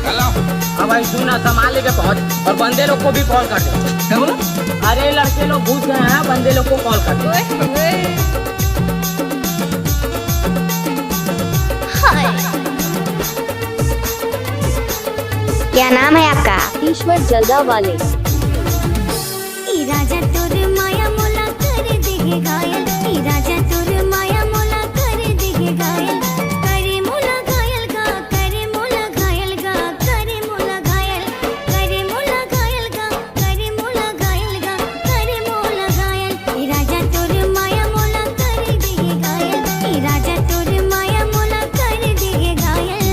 Hello. हाँ भाई सुना, संभाल के पहुंच और बंदे लोग को भी कॉल कर दे। क्या बोला? अरे लड़के लोग घुस गए हैं, बंदे लोग को कॉल कर दे। क्या नाम है आपका? ईश्वर जलदा वाले। ई राजा तोर माया मोला कर देगे घायल, ई राजा तोर माया मोला कर देगे घायल, करे मोला घायल गा, करे मोला घायल गा, करे मोला घायल, करे मोला घायल गा, करे मोला घायल गा, करे मोला घायल। ई राजा तोर माया मोला कर देगे घायल, ई राजा तोर माया मोला कर देगे घायल।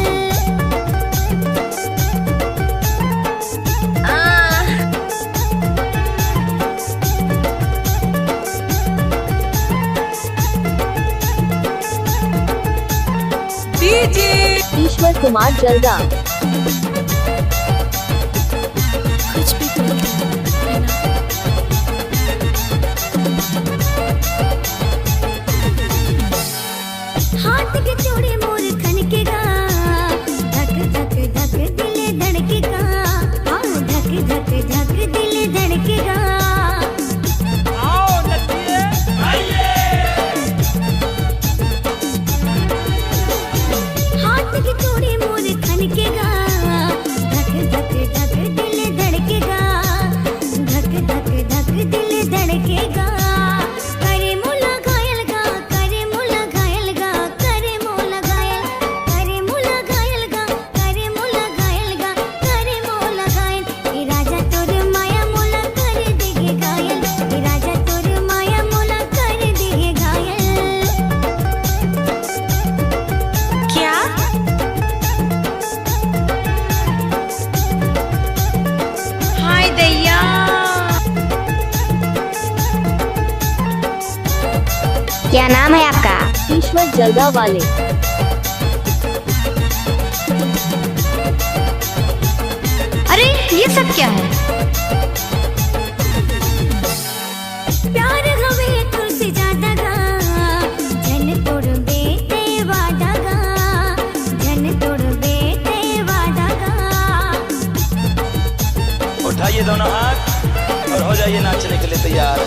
ईश्वर कुमार जलदा। कुछ भी है ना। हाथ के चूड़े मोर खनकेगा, धक धक धक दिल धड़केगा, हाँ धक धक धक दिल धड़केगा। हाथ के चूड़े मोर खनकेगा, धक धक धक दिल धड़केगा, धक धक धक दिल धड़केगा। करे मोला घायल गा, करे मोला घायल गा, करे मोला घायल, करे मोला घायल गा, करे मोला घायल गा, करे मोला घायल। ई राजा तोर माया मोला कर देगे घायल, ई राजा तोर माया मोला कर देगे घायल। क्या? हाय दैया। क्या नाम है आपका? ईश्वर जलदा वाले। अरे ये सब क्या है? प्यार हवे तुझसे ज्यादा गा, जन तोड़ बेटे वादा गा, जन तोड़ बेटे वादा गा। उठाइए दोनों हाथ और हो जाइए नाचने के लिए तैयार।